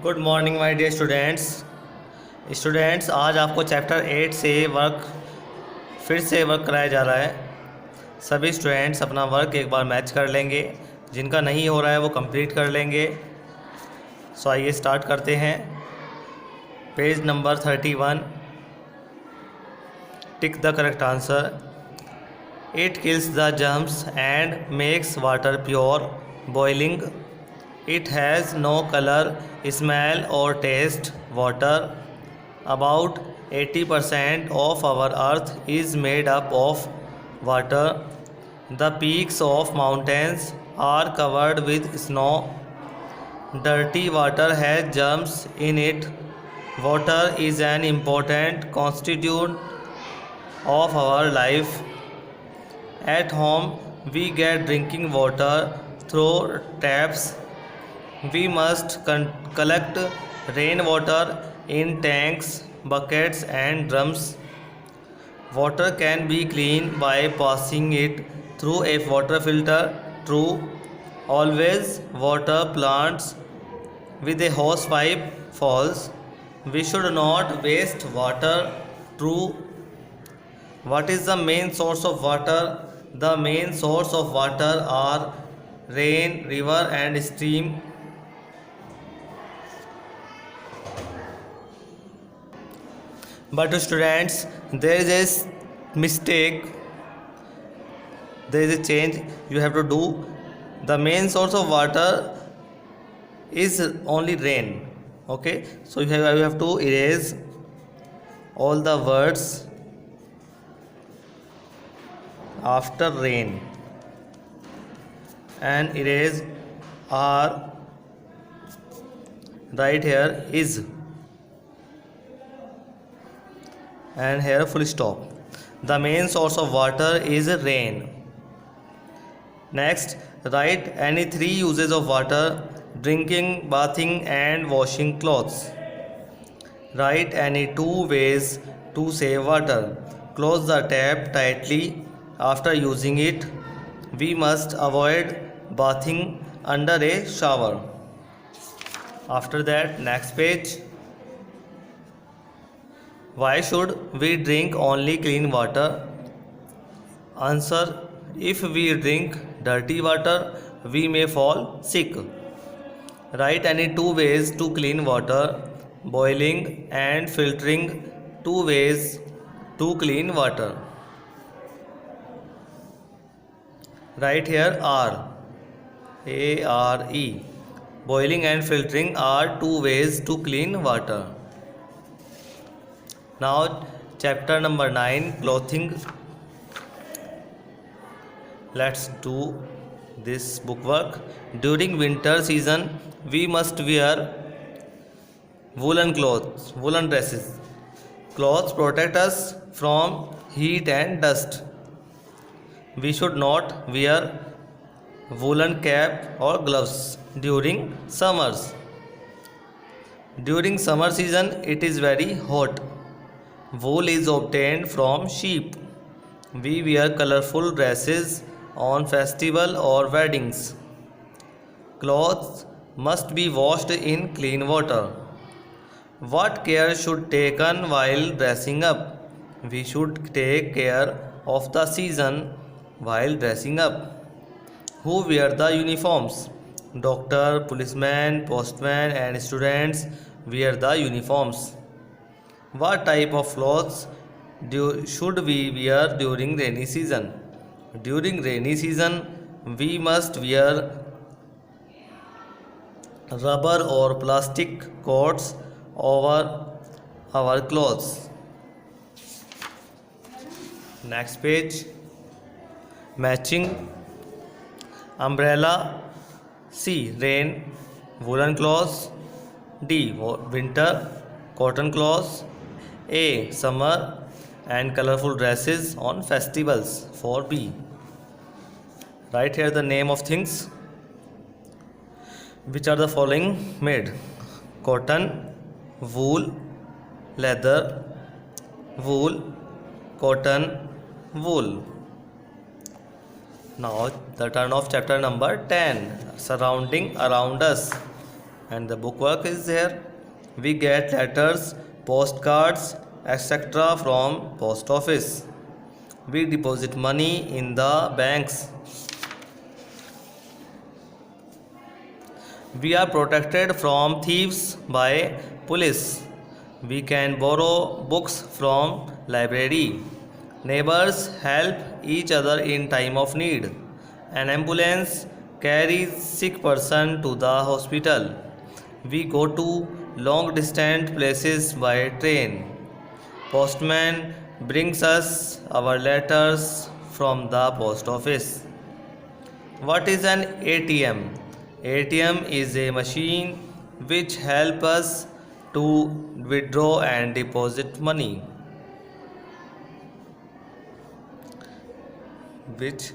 Good morning my dear students आज आपको chapter 8 से फिर से वर्क कराया जा रहा है। सभी स्टूडेंट्स अपना वर्क एक बार मैच कर लेंगे, जिनका नहीं हो रहा है वो कंप्लीट कर लेंगे। सो आइए स्टार्ट करते हैं। Page number 31, tick the correct answer. It kills the germs and makes water pure boiling. It has no color, smell or taste. Water. About 80% of our earth is made up of water. The peaks of mountains are covered with snow. Dirty water has germs in it. Water is an important constituent of our life. At home, we get drinking water through taps. We must collect rainwater in tanks, buckets and drums. Water can be cleaned by passing it through a water filter. True. Always water plants with a hose pipe. False. We should not waste water. True. What is the main source of water? The main source of water are rain, river and stream. But students, there is a mistake, there is a change you have to do. The main source of water is only rain. Okay, so you have to erase all the words after rain and erase R. Right here is and here full stop. The main source of water is rain. Next, write any 3 uses of water: drinking, bathing and washing clothes. Write any 2 ways to save water. Close the tap tightly after using it. We must avoid bathing under a shower. After that, next page. Why should we drink only clean water? Answer: if we drink dirty water, we may fall sick. Write any 2 ways to clean water: boiling and filtering. 2 ways to clean water. Write here R. A-R-E. Boiling and filtering are 2 ways to clean water. Now chapter number 9, clothing. Let's do this bookwork. During winter season we must wear woolen clothes, woolen dresses. Clothes protect us from heat and dust. We should not wear woolen cap or gloves during summers. During summer season it is very hot. Wool is obtained from sheep. We wear colorful dresses on festival or weddings. Clothes must be washed in clean water. What care should taken while dressing up? We should take care of the season while dressing up. Who wear the uniforms? Doctor, policeman, postman and students wear the uniforms. What type of clothes should we wear during rainy season? During rainy season, we must wear rubber or plastic coats over our clothes. Next page. Matching. Umbrella. C. Rain. Woolen clothes. D. Winter. Cotton clothes. A. Summer and colorful dresses on festivals. For B. Write here the name of things. Which are the following made? Cotton, wool, leather, wool, cotton, wool. Now the turn of chapter number 10, surrounding around us. And the bookwork is there. We get letters, postcards, etc. from post office. We deposit money in the banks. We are protected from thieves by police. We can borrow books from library. Neighbors help each other in time of need. An ambulance carries sick person to the hospital. We go to long distant places by train. Postman brings us our letters from the post office. What is an ATM? ATM is a machine which helps us to withdraw and deposit money. Which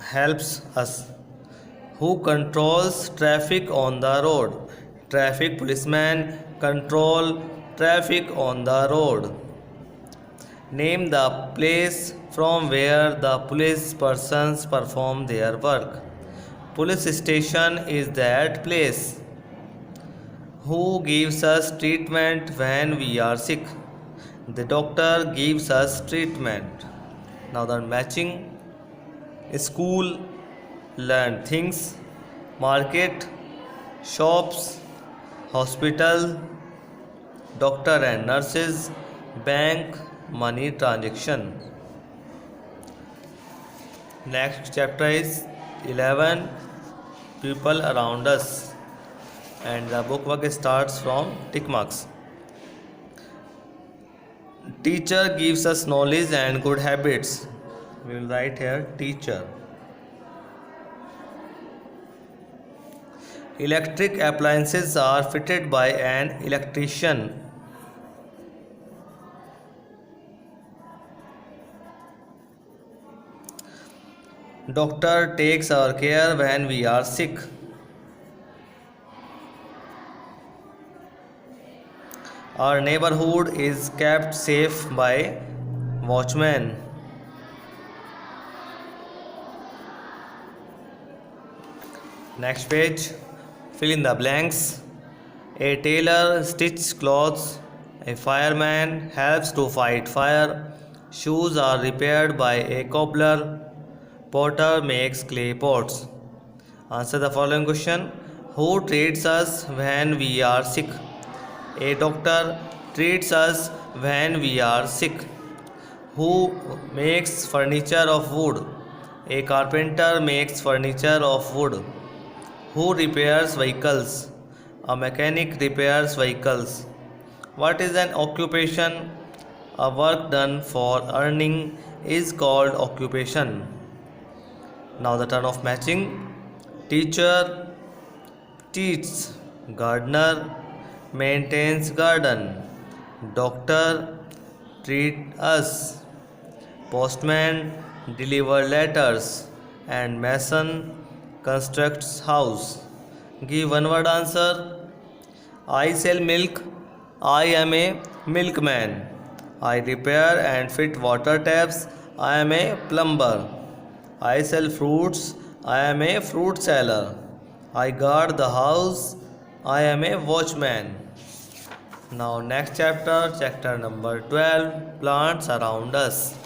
helps us. Who controls traffic on the road? Traffic policemen control traffic on the road. Name the place from where the police persons perform their work. Police station is that place. Who gives us treatment when we are sick? The doctor gives us treatment. Now the matching. School, learn things. Market, shops, hospital, doctor and nurses, bank, money transaction. Next chapter is 11, people around us, and the bookwork starts from tick marks. Teacher gives us knowledge and good habits. We will write here teacher. Electric appliances are fitted by an electrician. Doctor takes our care when we are sick. Our neighborhood is kept safe by watchmen. Next page, fill in the blanks. A tailor stitches clothes. A fireman helps to fight fire. Shoes are repaired by a cobbler. Potter makes clay pots. Answer the following question. Who treats us when we are sick? A doctor treats us when we are sick. Who makes furniture of wood? A carpenter makes furniture of wood. Who repairs vehicles? A mechanic repairs vehicles. What is an occupation? A work done for earning is called occupation. Now the turn of matching. Teacher teaches. Gardener maintains garden. Doctor treat us. Postman deliver letters. And mason constructs house. Give one word answer. I sell milk. I am a milkman. I repair and fit water taps. I am a plumber. I sell fruits. I am a fruit seller. I guard the house. I am a watchman. Now next chapter, chapter number 12, plants around us.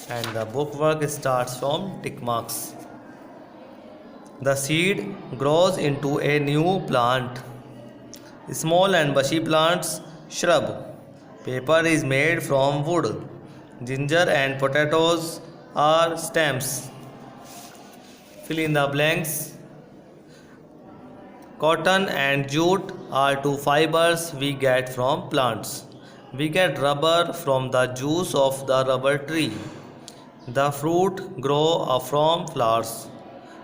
And the bookwork starts from tick marks. The seed grows into a new plant. Small and bushy plants, shrub. Paper is made from wood. Ginger and potatoes are stems. Fill in the blanks. Cotton and jute are two fibers we get from plants. We get rubber from the juice of the rubber tree. The fruit grow from flowers.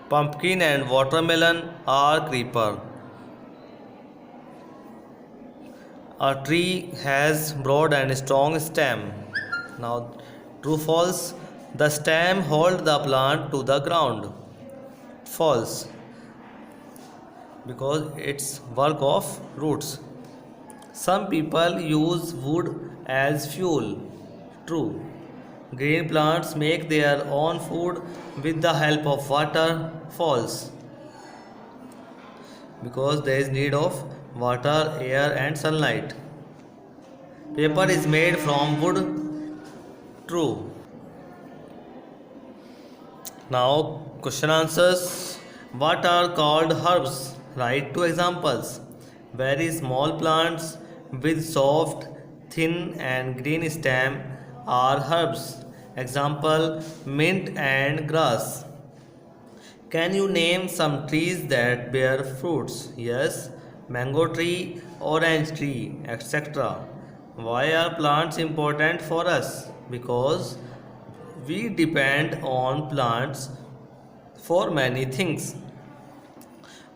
Pumpkin and watermelon are creeper. A tree has broad and strong stem. Now, true false. The stem holds the plant to the ground. False, because it's work of roots. Some people use wood as fuel. True. Green plants make their own food with the help of water. False. because there is need of water, air and sunlight. Paper is made from wood. True. Now question answers. What are called herbs? Write two examples. Very small plants with soft, thin and green stem are herbs. Example mint and grass. Can you name some trees that bear fruits? Yes, mango tree, orange tree, etc. Why are plants important for us? Because we depend on plants for many things.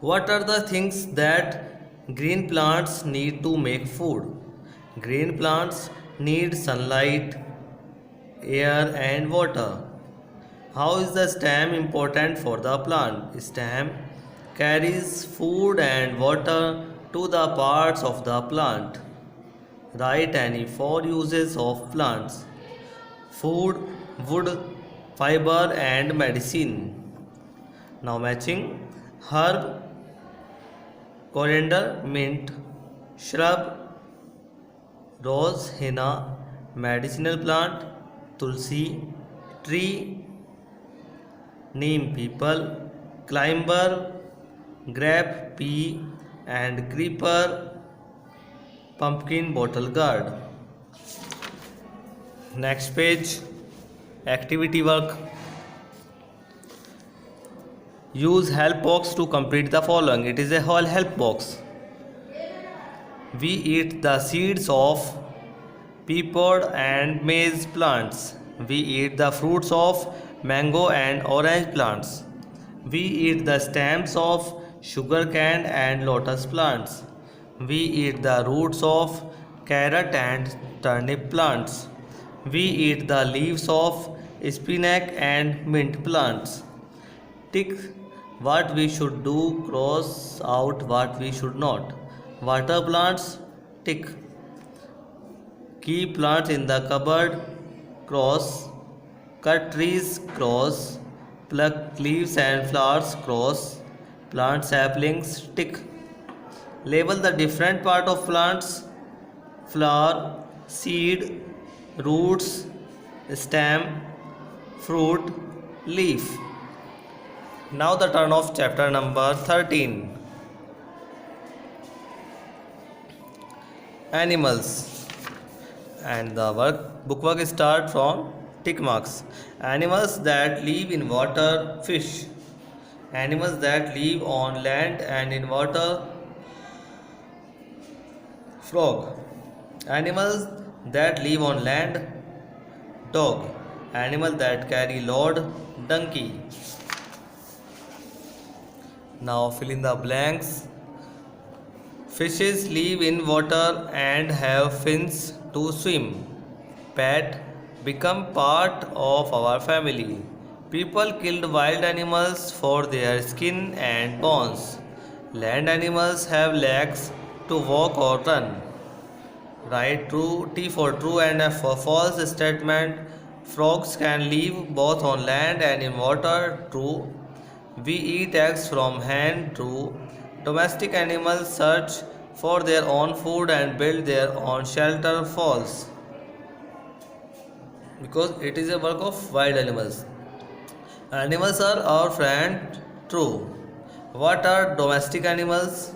What are the things that green plants need to make food? Green plants need sunlight, air, and water. How is the stem important for the plant? Stem carries food and water to the parts of the plant. Write any four uses of plants: food, wood, fiber, and medicine. Now matching: herb, coriander, mint; shrub, rose, henna; medicinal plant, tulsi; tree, neem, people; climber, grape, pea; and creeper, pumpkin, bottle gourd. Next page, activity work. Use help box to complete the following. It is a whole help box. We eat the seeds of peapod and maize plants. We eat the fruits of mango and orange plants. We eat the stems of sugarcane and lotus plants. We eat the roots of carrot and turnip plants. We eat the leaves of spinach and mint plants. Tick what we should do, cross out what we should not. Water plants, tick. Keep plants in the cupboard, cross. Cut trees, cross. Pluck leaves and flowers, cross. Plant saplings, tick. Label the different part of plants: flower, seed, roots, stem, fruit, leaf. Now the turn of chapter number 13. Animals. And the bookwork start from tick marks. Animals that live in water, fish. Animals that live on land and in water, frog. Animals that live on land, dog. Animal that carry load, donkey. Now fill in the blanks. Fishes live in water and have fins to swim. Pet become part of our family. People killed wild animals for their skin and bones. Land animals have legs to walk or run. Write true, T for true and F for false statement. Frogs can live both on land and in water. True. We eat eggs from hen. True. Domestic animals search for their own food and build their own shelter. False. Because it is a work of wild animals. Animals are our friend. True. What are domestic animals?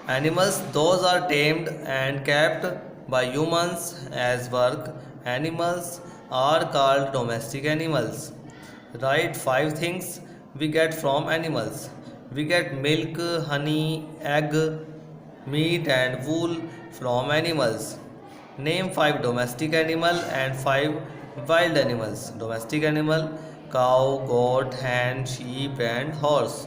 Animals, those are tamed and kept by humans as work. Animals are called domestic animals. Write 5 things we get from animals. We get milk, honey, egg, meat and wool from animals. Name 5 domestic animals and 5 wild animals. Domestic animal: cow, goat, hen, sheep and horse.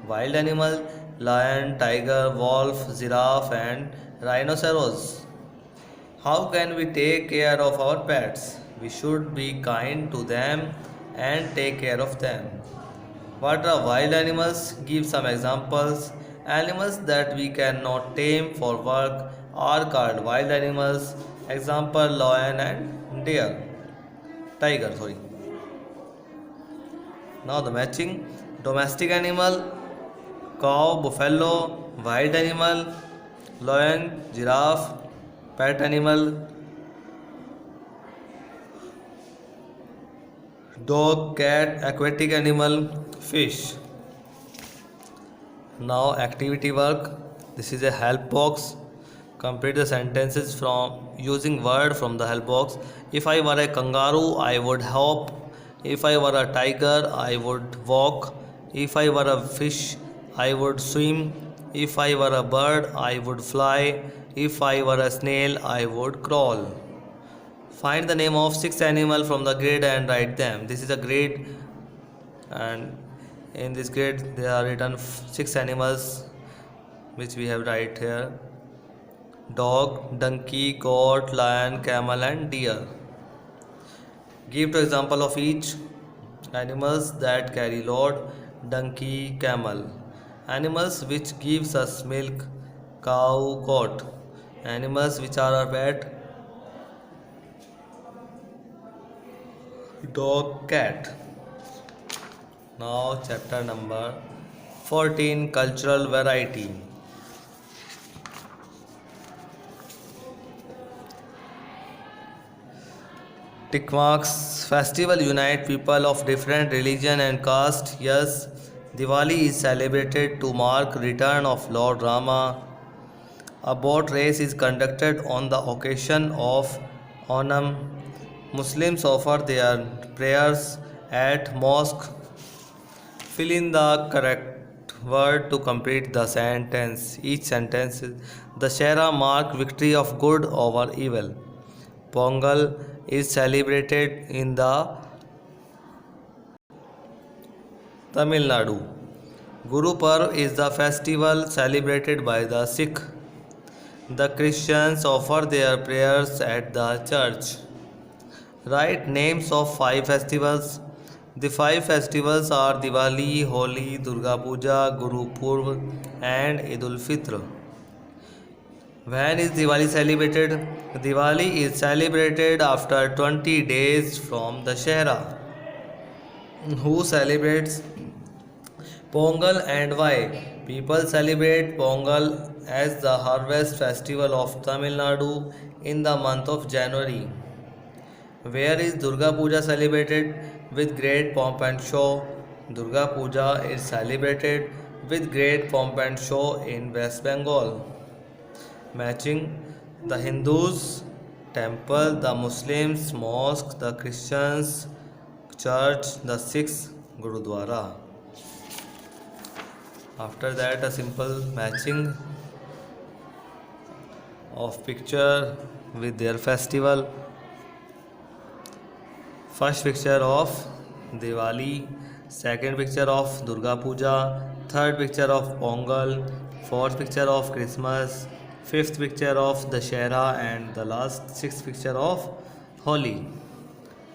Wild animal: lion, tiger, wolf, giraffe and rhinoceros. How can we take care of our pets? We should be kind to them and take care of them. What are wild animals? Give some examples. Animals that we cannot tame for work are called wild animals. Example: lion and deer. Tiger, sorry. Now the matching. Domestic animal: cow, buffalo, wild animal, lion, giraffe, pet animal, dog, cat, aquatic animal, fish. Now activity work. This is a help box. Complete the sentences from using word from the help box. If I were a kangaroo, I would hop. If I were a tiger, I would walk. If I were a fish, I would swim. If I were a bird, I would fly. If I were a snail, I would crawl. Find the name of 6 animals from the grid and write them. This is a grid, and in this grid there are written 6 animals which we have right here: dog, donkey, goat, lion, camel, and deer. Give two example of each. Animals that carry load: donkey, camel. Animals which gives us milk: cow, goat. Animals which are our pet: dog, cat. Now chapter number 14, cultural variety. Tick marks. Festival unite people of different religion and caste. Yes, Diwali is celebrated to mark return of Lord Rama. A boat race is conducted on the occasion of Onam. Muslims offer their prayers at mosque. Fill in the correct word to complete the sentence. Each sentence is: Dashera mark victory of good over evil. Pongal is celebrated in the Tamil Nadu. Guru Parv is the festival celebrated by the Sikh. The Christians offer their prayers at the church. Write names of 5 festivals. The 5 festivals are Diwali, Holi, Durga Puja, Guru Purv, and Eid ul Fitr. When is Diwali celebrated? Diwali is celebrated after 20 days from Dashera. Who celebrates Pongal and why? People celebrate Pongal as the harvest festival of Tamil Nadu in the month of January. Where is Durga Puja celebrated? With great pomp and show. Durga Puja is celebrated with great pomp and show in West Bengal. Matching: the Hindus temple, the Muslims mosque, the Christians church, the Sikhs Gurudwara. After that, a simple matching of picture with their festival. First picture of Diwali, second picture of Durga Puja, third picture of Pongal, fourth picture of Christmas, fifth picture of Dashera, and the last sixth picture of Holi.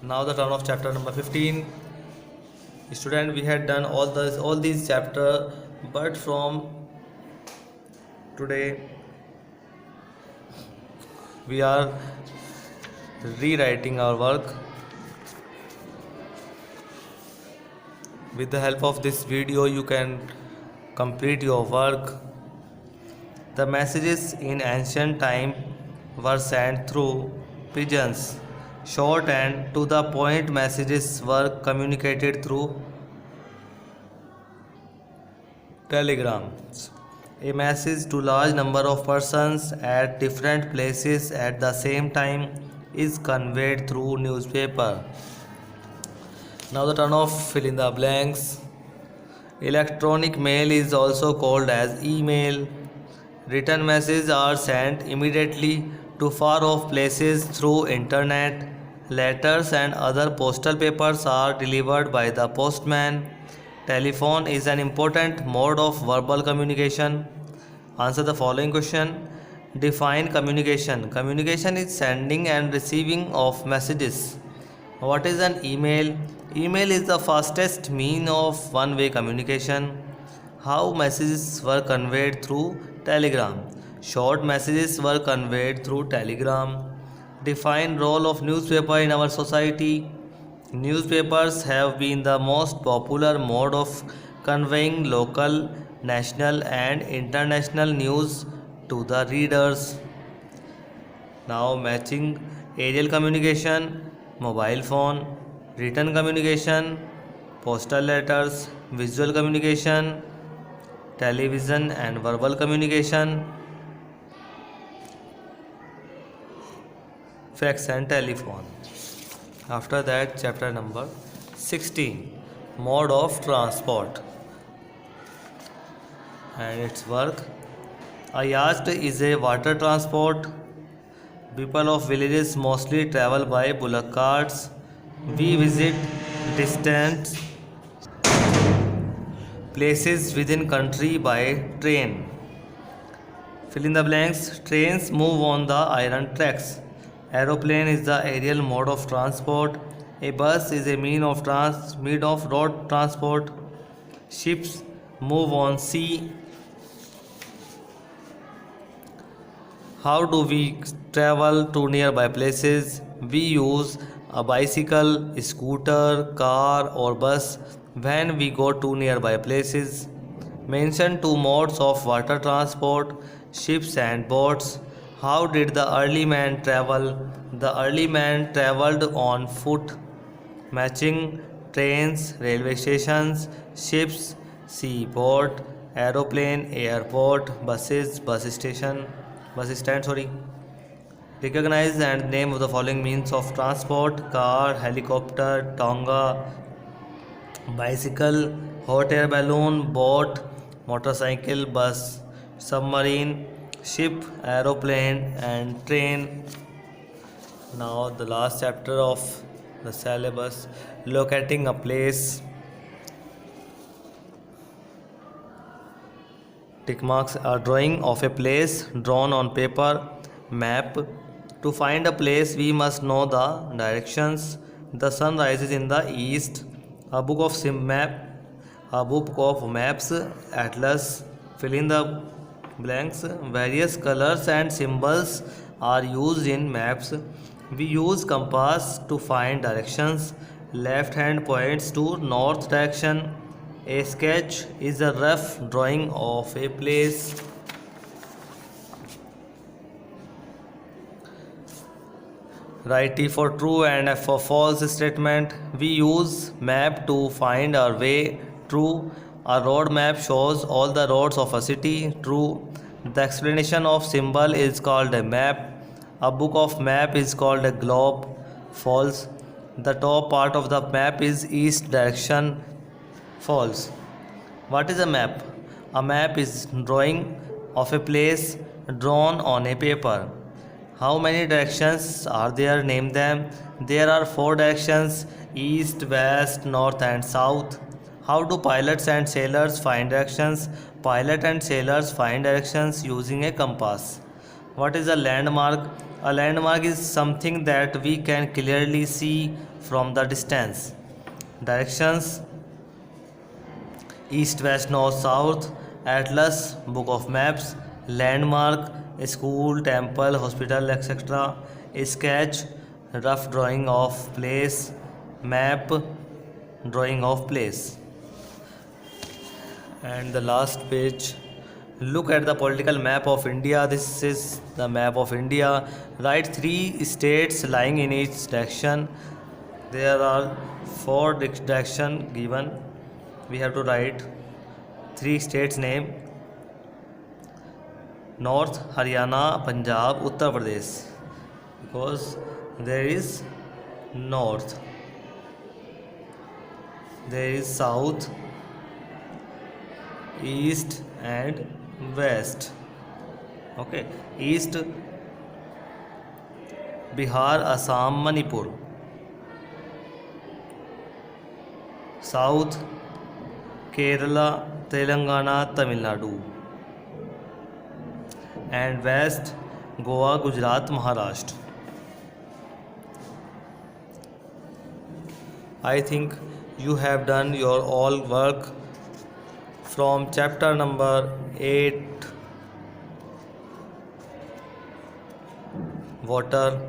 Now the turn of chapter number 15. Student, we had done all these chapter, but from today we are rewriting our work. With the help of this video, you can complete your work. The messages in ancient time were sent through pigeons. Short and to the point messages were communicated through telegrams. A message to large number of persons at different places at the same time is conveyed through newspaper. Now the turn of fill in the blanks. Electronic mail is also called as email. Written messages are sent immediately to far off places through internet. Letters and other postal papers are delivered by the postman. Telephone is an important mode of verbal communication. Answer the following question. Define communication. Communication is sending and receiving of messages. What is an email? Email is the fastest means of one-way communication. How messages were conveyed through telegram? Short messages were conveyed through telegram. Define role of newspaper in our society. Newspapers have been the most popular mode of conveying local national and international news to the readers. Now matching aerial communication, mobile phone, written communication, postal letters, visual communication, television and verbal communication, fax and telephone. After that, chapter number 16, mode of transport and its work. A yacht is a water transport. People of villages mostly travel by bullock carts. We visit distant places within country by train. Fill in the blanks. Trains move on the iron tracks. Aeroplane is the aerial mode of transport. A bus is a mean of road transport. Ships move on sea. How do we travel to nearby places? We use a bicycle, scooter, car or bus when we go to nearby places. Mention two modes of water transport, ships and boats. How did the early man travel? The early man traveled on foot. Matching trains, railway stations, ships, seaport, aeroplane, airport, buses, bus stand, sorry. Recognize and name of the following means of transport: car, helicopter, tonga, bicycle, hot air balloon, boat, motorcycle, bus, submarine, ship, aeroplane, and train. Now, the last chapter of the syllabus, locating a place. Tick marks are drawing of a place drawn on paper, map. To find a place, we must know the directions. The sun rises in the east. A book of maps, atlas. Fill in the blanks. Various colors and symbols are used in maps. We use compass to find directions. Left hand points to north direction. A sketch is a rough drawing of a place. Write T for true and F for false statement. We use map to find our way. True. A road map shows all the roads of a city. True. The explanation of symbol is called a map. A book of map is called a globe. False. The top part of the map is east direction. False. What is a map? A map is drawing of a place drawn on a paper. How many directions are there? Name them. There are 4 directions: east, west, north and south. How do pilots and sailors find directions? Pilot and sailors find directions using a compass. What is a landmark? A landmark is something that we can clearly see from the distance. Directions: east, west, north, south. Atlas, book of maps. Landmark, school, temple, hospital, etc. Sketch, rough drawing of place. Map, drawing of place. And the last page, look at the political map of India. This is the map of India. Write 3 states lying in each direction. There are 4 directions given. We have to write 3 states name: North, Haryana, Punjab, Uttar Pradesh, because there is north, there is south, east and west. Okay, east Bihar, Assam, Manipur. South Kerala, Telangana, Tamil Nadu. And west Goa, Gujarat, Maharashtra. I think you have done your all work from chapter number 8 water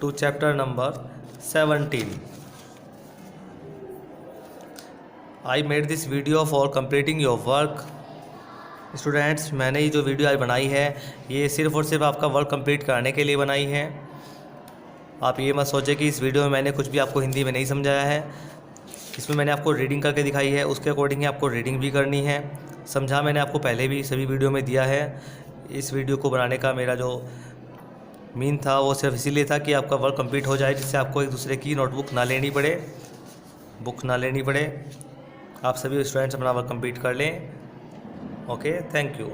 to chapter number 17. I made this video for completing your work. Students, मैंने ये जो video आज बनाई है ये सिर्फ़ और सिर्फ आपका वर्क कंप्लीट कराने के लिए बनाई है। आप ये मत सोचें कि इस वीडियो में मैंने कुछ भी आपको हिंदी में नहीं समझाया है। इसमें मैंने आपको रीडिंग करके दिखाई है, उसके अकॉर्डिंग ही आपको रीडिंग भी करनी है। समझा मैंने आपको पहले भी सभी वीडियो में दिया है। इस वीडियो को बनाने का मेरा जो मीन था वो सिर्फ इसीलिए था कि आपका वर्क कंप्लीट हो जाए, जिससे आपको एक दूसरे की नोटबुक ना लेनी पड़े, बुक ना लेनी पड़े। आप सभी स्टूडेंट्स अपना वर्क कंप्लीट कर लें। Okay, thank you.